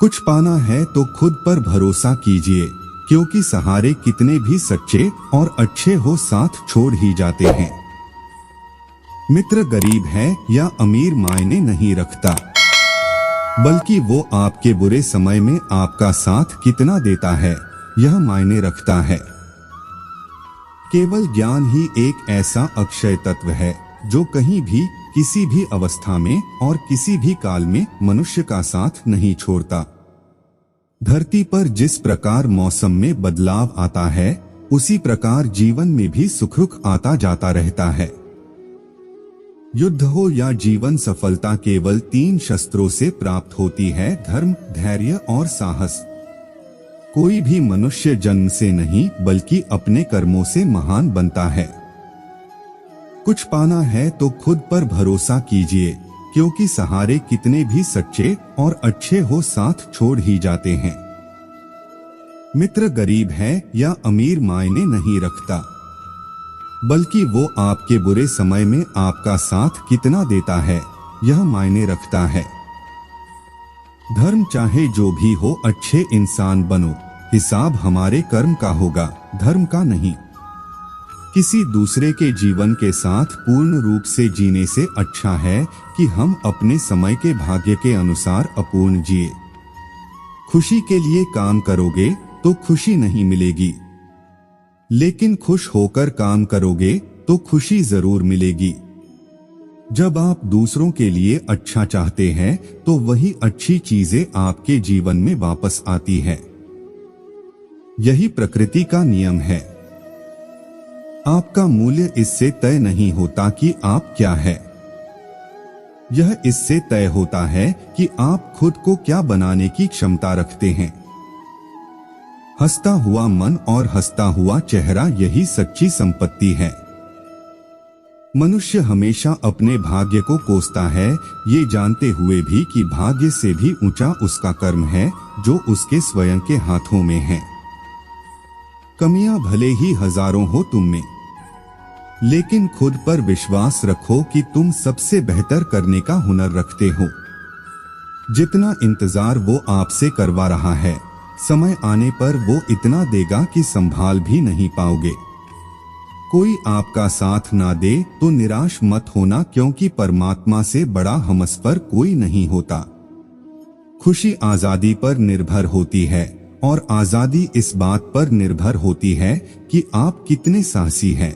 कुछ पाना है तो खुद पर भरोसा कीजिए, क्योंकि सहारे कितने भी सच्चे और अच्छे हो साथ छोड़ ही जाते हैं। मित्र गरीब है या अमीर मायने नहीं रखता, बल्कि वो आपके बुरे समय में आपका साथ कितना देता है यह मायने रखता है। केवल ज्ञान ही एक ऐसा अक्षय तत्व है जो कहीं भी, किसी भी अवस्था में और किसी भी काल में मनुष्य का साथ नहीं छोड़ता। धरती पर जिस प्रकार मौसम में बदलाव आता है, उसी प्रकार जीवन में भी सुख आता जाता रहता है। युद्ध हो या जीवन सफलता केवल 3 शस्त्रों से प्राप्त होती है: धर्म, धैर्य और साहस। कोई भी मनुष्य जन्म से नहीं बल्कि अपने कर्मों से महान बनता है। कुछ पाना है तो खुद पर भरोसा कीजिए, क्योंकि सहारे कितने भी सच्चे और अच्छे हो साथ छोड़ ही जाते हैं। मित्र गरीब है या अमीर मायने नहीं रखता, बल्कि वो आपके बुरे समय में आपका साथ कितना देता है यह मायने रखता है। धर्म चाहे जो भी हो, अच्छे इंसान बनो, हिसाब हमारे कर्म का होगा, धर्म का नहीं। किसी दूसरे के जीवन के साथ पूर्ण रूप से जीने से अच्छा है कि हम अपने समय के भाग्य के अनुसार अपूर्ण जिए। खुशी के लिए काम करोगे तो खुशी नहीं मिलेगी, लेकिन खुश होकर काम करोगे तो खुशी जरूर मिलेगी। जब आप दूसरों के लिए अच्छा चाहते हैं तो वही अच्छी चीजें आपके जीवन में वापस आती है। यही प्रकृति का नियम है। आपका मूल्य इससे तय नहीं होता कि आप क्या है, यह इससे तय होता है कि आप खुद को क्या बनाने की क्षमता रखते हैं। हंसता हुआ मन और हंसता हुआ चेहरा, यही सच्ची संपत्ति है। मनुष्य हमेशा अपने भाग्य को कोसता है, ये जानते हुए भी कि भाग्य से भी ऊंचा उसका कर्म है जो उसके स्वयं के हाथों में है। कमियां भले ही हजारों हो तुम में, लेकिन खुद पर विश्वास रखो कि तुम सबसे बेहतर करने का हुनर रखते हो। जितना इंतजार वो आपसे करवा रहा है, समय आने पर वो इतना देगा कि संभाल भी नहीं पाओगे। कोई आपका साथ ना दे तो निराश मत होना, क्योंकि परमात्मा से बड़ा हमसफर कोई नहीं होता। खुशी आजादी पर निर्भर होती है, और आजादी इस बात पर निर्भर होती है कि आप कितने साहसी हैं।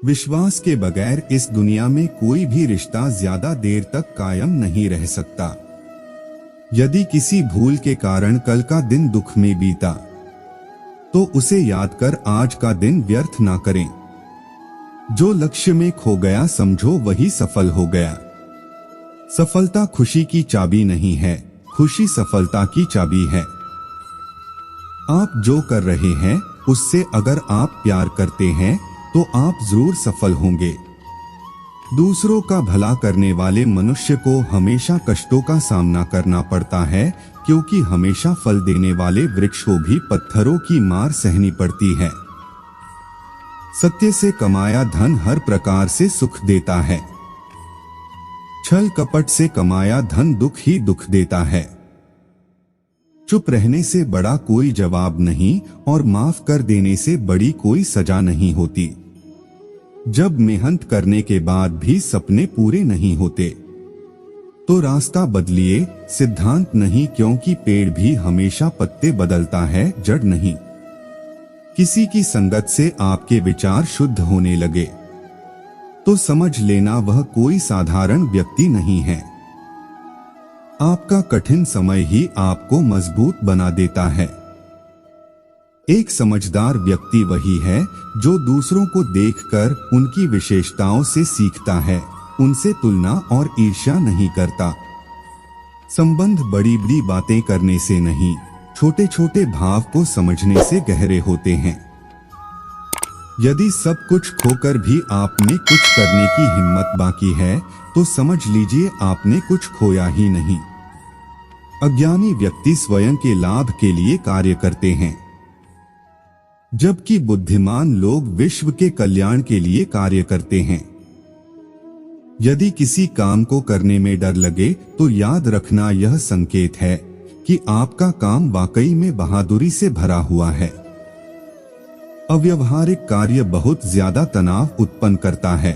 विश्वास के बगैर इस दुनिया में कोई भी रिश्ता ज्यादा देर तक कायम नहीं रह सकता। यदि किसी भूल के कारण कल का दिन दुख में बीता, तो उसे याद कर आज का दिन व्यर्थ ना करें। जो लक्ष्य में खो गया समझो वही सफल हो गया। सफलता खुशी की चाबी नहीं है, खुशी सफलता की चाबी है। आप जो कर रहे हैं उससे अगर आप प्यार करते हैं तो आप जरूर सफल होंगे। दूसरों का भला करने वाले मनुष्य को हमेशा कष्टों का सामना करना पड़ता है, क्योंकि हमेशा फल देने वाले वृक्ष को भी पत्थरों की मार सहनी पड़ती है। सत्य से कमाया धन हर प्रकार से सुख देता है, छल कपट से कमाया धन दुख ही दुख देता है। चुप रहने से बड़ा कोई जवाब नहीं, और माफ कर देने से बड़ी कोई सजा नहीं होती। जब मेहनत करने के बाद भी सपने पूरे नहीं होते, तो रास्ता बदलिए, सिद्धांत नहीं, क्योंकि पेड़ भी हमेशा पत्ते बदलता है, जड़ नहीं। किसी की संगत से आपके विचार शुद्ध होने लगे तो समझ लेना वह कोई साधारण व्यक्ति नहीं है। आपका कठिन समय ही आपको मजबूत बना देता है। एक समझदार व्यक्ति वही है जो दूसरों को देखकर उनकी विशेषताओं से सीखता है, उनसे तुलना और ईर्ष्या नहीं करता। संबंध बड़ी बड़ी बातें करने से नहीं, छोटे छोटे भाव को समझने से गहरे होते हैं। यदि सब कुछ खोकर भी आप में कुछ करने की हिम्मत बाकी है, तो समझ लीजिए आपने कुछ खोया ही नहीं। अज्ञानी व्यक्ति स्वयं के लाभ के लिए कार्य करते हैं, जबकि बुद्धिमान लोग विश्व के कल्याण के लिए कार्य करते हैं। यदि किसी काम को करने में डर लगे तो याद रखना यह संकेत है कि आपका काम वाकई में बहादुरी से भरा हुआ है। अव्यावहारिक कार्य बहुत ज्यादा तनाव उत्पन्न करता है।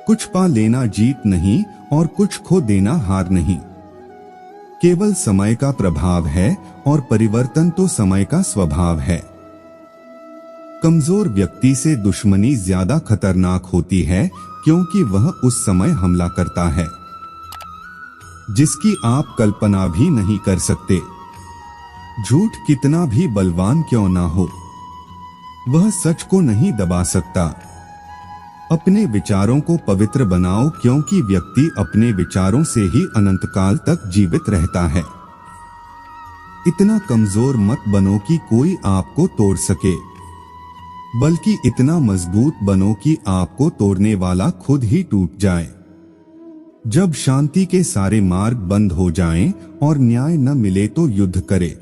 कुछ पा लेना जीत नहीं और कुछ खो देना हार नहीं। केवल समय का प्रभाव है और परिवर्तन तो समय का स्वभाव है। कमजोर व्यक्ति से दुश्मनी ज्यादा खतरनाक होती है क्योंकि वह उस समय हमला करता है जिसकी आप कल्पना भी नहीं कर सकते। झूठ कितना भी बलवान क्यों ना हो, वह सच को नहीं दबा सकता। अपने विचारों को पवित्र बनाओ क्योंकि व्यक्ति अपने विचारों से ही अनंतकाल तक जीवित रहता है। इतना कमजोर मत बनो कि कोई आपको तोड़ सके, बल्कि इतना मजबूत बनो कि आपको तोड़ने वाला खुद ही टूट जाए। जब शांति के सारे मार्ग बंद हो जाएं और न्याय न मिले तो युद्ध करे।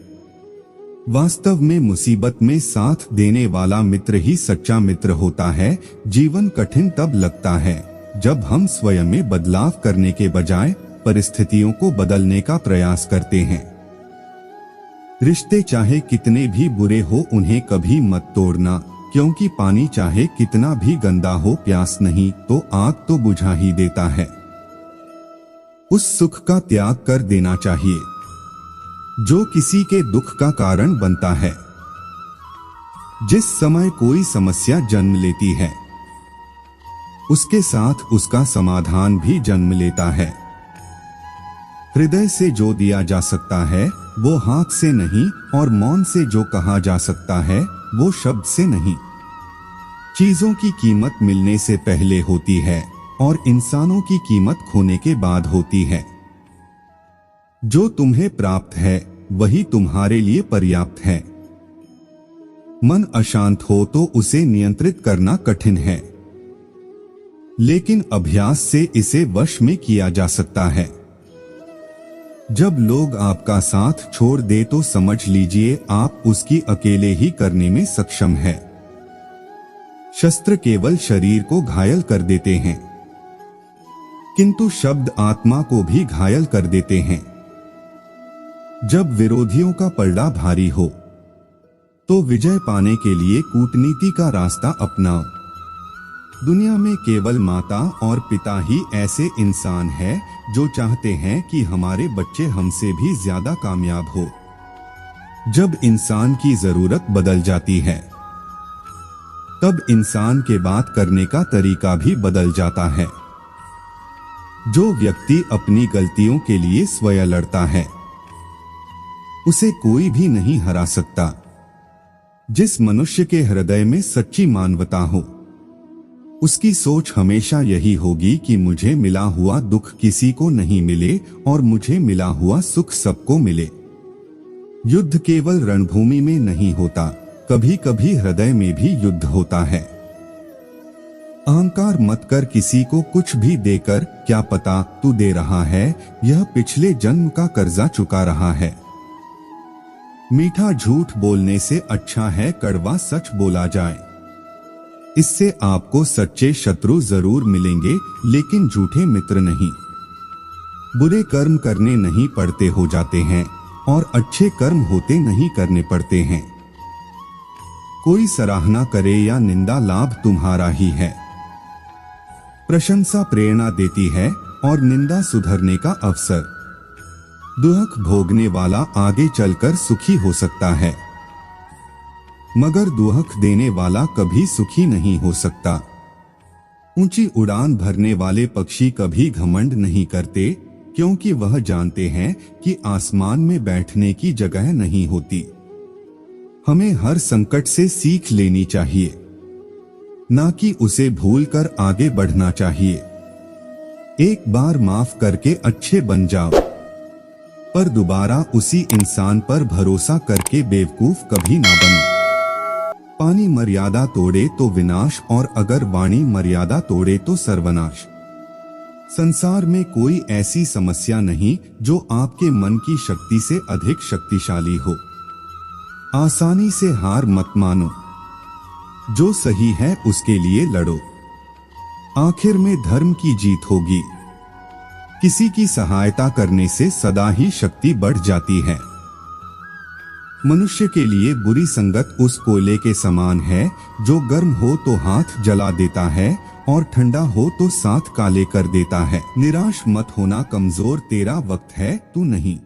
वास्तव में मुसीबत में साथ देने वाला मित्र ही सच्चा मित्र होता है। जीवन कठिन तब लगता है जब हम स्वयं में बदलाव करने के बजाय परिस्थितियों को बदलने का प्रयास करते हैं। रिश्ते चाहे कितने भी बुरे हो उन्हें कभी मत तोड़ना, क्योंकि पानी चाहे कितना भी गंदा हो प्यास नहीं तो आग तो बुझा ही देता है। उस सुख का त्याग कर देना चाहिए जो किसी के दुख का कारण बनता है। जिस समय कोई समस्या जन्म लेती है उसके साथ उसका समाधान भी जन्म लेता है। हृदय से जो दिया जा सकता है वो हाथ से नहीं, और मौन से जो कहा जा सकता है वो शब्द से नहीं। चीजों की कीमत मिलने से पहले होती है और इंसानों की कीमत खोने के बाद होती है। जो तुम्हें प्राप्त है वही तुम्हारे लिए पर्याप्त है। मन अशांत हो तो उसे नियंत्रित करना कठिन है, लेकिन अभ्यास से इसे वश में किया जा सकता है। जब लोग आपका साथ छोड़ दे तो समझ लीजिए आप उसकी अकेले ही करने में सक्षम है। शस्त्र केवल शरीर को घायल कर देते हैं, किंतु शब्द आत्मा को भी घायल कर देते हैं। जब विरोधियों का पलड़ा भारी हो तो विजय पाने के लिए कूटनीति का रास्ता अपनाओ। दुनिया में केवल माता और पिता ही ऐसे इंसान हैं जो चाहते हैं कि हमारे बच्चे हमसे भी ज्यादा कामयाब हो। जब इंसान की जरूरत बदल जाती है तब इंसान के बात करने का तरीका भी बदल जाता है। जो व्यक्ति अपनी गलतियों के लिए स्वयं लड़ता है उसे कोई भी नहीं हरा सकता। जिस मनुष्य के हृदय में सच्ची मानवता हो उसकी सोच हमेशा यही होगी कि मुझे मिला हुआ दुख किसी को नहीं मिले और मुझे मिला हुआ सुख सबको मिले। युद्ध केवल रणभूमि में नहीं होता, कभी कभी हृदय में भी युद्ध होता है। अहंकार मत कर किसी को कुछ भी देकर, क्या पता तू दे रहा है यह पिछले जन्म का कर्जा चुका रहा है। मीठा झूठ बोलने से अच्छा है कड़वा सच बोला जाए। इससे आपको सच्चे शत्रु जरूर मिलेंगे लेकिन झूठे मित्र नहीं। बुरे कर्म करने नहीं पड़ते हो जाते हैं और अच्छे कर्म होते नहीं करने पड़ते हैं। कोई सराहना करे या निंदा लाभ तुम्हारा ही है। प्रशंसा प्रेरणा देती है और निंदा सुधरने का अवसर। दुख भोगने वाला आगे चलकर सुखी हो सकता है, मगर दुख देने वाला कभी सुखी नहीं हो सकता। ऊंची उड़ान भरने वाले पक्षी कभी घमंड नहीं करते, क्योंकि वह जानते हैं कि आसमान में बैठने की जगह नहीं होती। हमें हर संकट से सीख लेनी चाहिए, ना कि उसे भूलकर आगे बढ़ना चाहिए। एक बार माफ करके अच्छे बन जाओ, पर दोबारा उसी इंसान पर भरोसा करके बेवकूफ कभी ना बनो। पानी मर्यादा तोड़े तो विनाश, और अगर वाणी मर्यादा तोड़े तो सर्वनाश। संसार में कोई ऐसी समस्या नहीं जो आपके मन की शक्ति से अधिक शक्तिशाली हो। आसानी से हार मत मानो, जो सही है उसके लिए लड़ो। आखिर में धर्म की जीत होगी। किसी की सहायता करने से सदा ही शक्ति बढ़ जाती है। मनुष्य के लिए बुरी संगत उस कोयले के समान है जो गर्म हो तो हाथ जला देता है और ठंडा हो तो साथ काले कर देता है। निराश मत होना कमजोर, तेरा वक्त है, तू नहीं।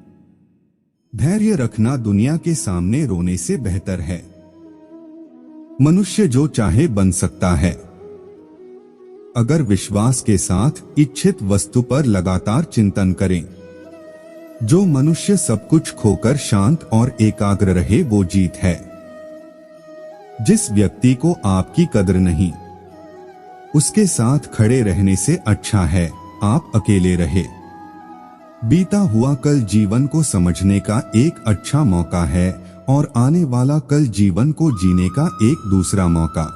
धैर्य रखना दुनिया के सामने रोने से बेहतर है। मनुष्य जो चाहे बन सकता है अगर विश्वास के साथ इच्छित वस्तु पर लगातार चिंतन करें। जो मनुष्य सब कुछ खोकर शांत और एकाग्र रहे वो जीत है। जिस व्यक्ति को आपकी कदर नहीं, उसके साथ खड़े रहने से अच्छा है आप अकेले रहे। बीता हुआ कल जीवन को समझने का एक अच्छा मौका है और आने वाला कल जीवन को जीने का एक दूसरा मौका।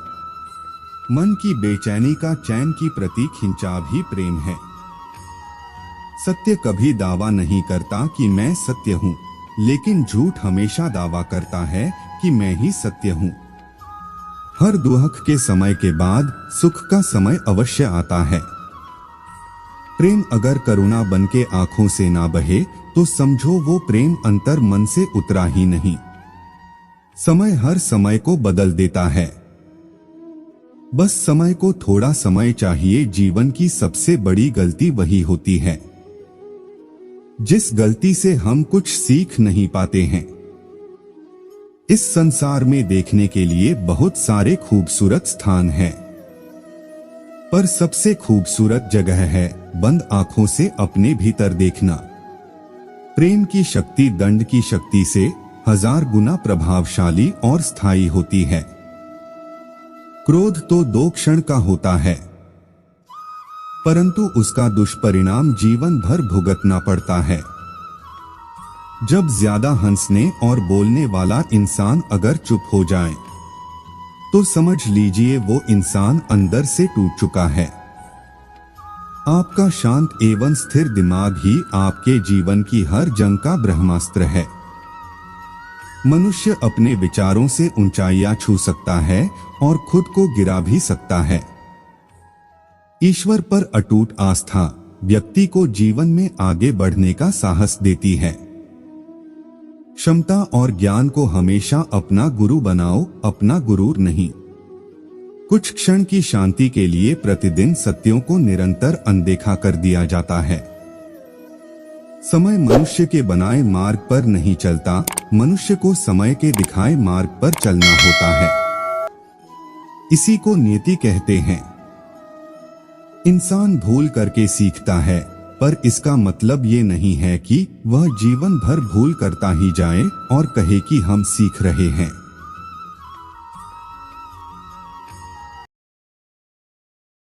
मन की बेचैनी का चैन की प्रति खिंचाव ही प्रेम है। सत्य कभी दावा नहीं करता कि मैं सत्य हूँ, लेकिन झूठ हमेशा दावा करता है कि मैं ही सत्य हूँ। हर दुख के समय के बाद सुख का समय अवश्य आता है। प्रेम अगर करुणा बनके आंखों से ना बहे तो समझो वो प्रेम अंतर मन से उतरा ही नहीं। समय हर समय को बदल देता है। बस समय को थोड़ा समय चाहिए। जीवन की सबसे बड़ी गलती वही होती है जिस गलती से हम कुछ सीख नहीं पाते हैं। इस संसार में देखने के लिए बहुत सारे खूबसूरत स्थान हैं, पर सबसे खूबसूरत जगह है बंद आंखों से अपने भीतर देखना। प्रेम की शक्ति दंड की शक्ति से 1000 गुना प्रभावशाली और स्थायी होती है। क्रोध तो 2 क्षण का होता है, परंतु उसका दुष्परिणाम जीवन भर भुगतना पड़ता है। जब ज्यादा हंसने और बोलने वाला इंसान अगर चुप हो जाए तो समझ लीजिए वो इंसान अंदर से टूट चुका है। आपका शांत एवं स्थिर दिमाग ही आपके जीवन की हर जंग का ब्रह्मास्त्र है। मनुष्य अपने विचारों से ऊंचाइयां छू सकता है और खुद को गिरा भी सकता है। ईश्वर पर अटूट आस्था व्यक्ति को जीवन में आगे बढ़ने का साहस देती है। क्षमता और ज्ञान को हमेशा अपना गुरु बनाओ, अपना गुरूर नहीं। कुछ क्षण की शांति के लिए प्रतिदिन सत्यों को निरंतर अनदेखा कर दिया जाता है। समय मनुष्य के बनाए मार्ग पर नहीं चलता, मनुष्य को समय के दिखाए मार्ग पर चलना होता है। इसी को नियति कहते हैं। इंसान भूल करके सीखता है, पर इसका मतलब ये नहीं है कि वह जीवन भर भूल करता ही जाए और कहे कि हम सीख रहे हैं।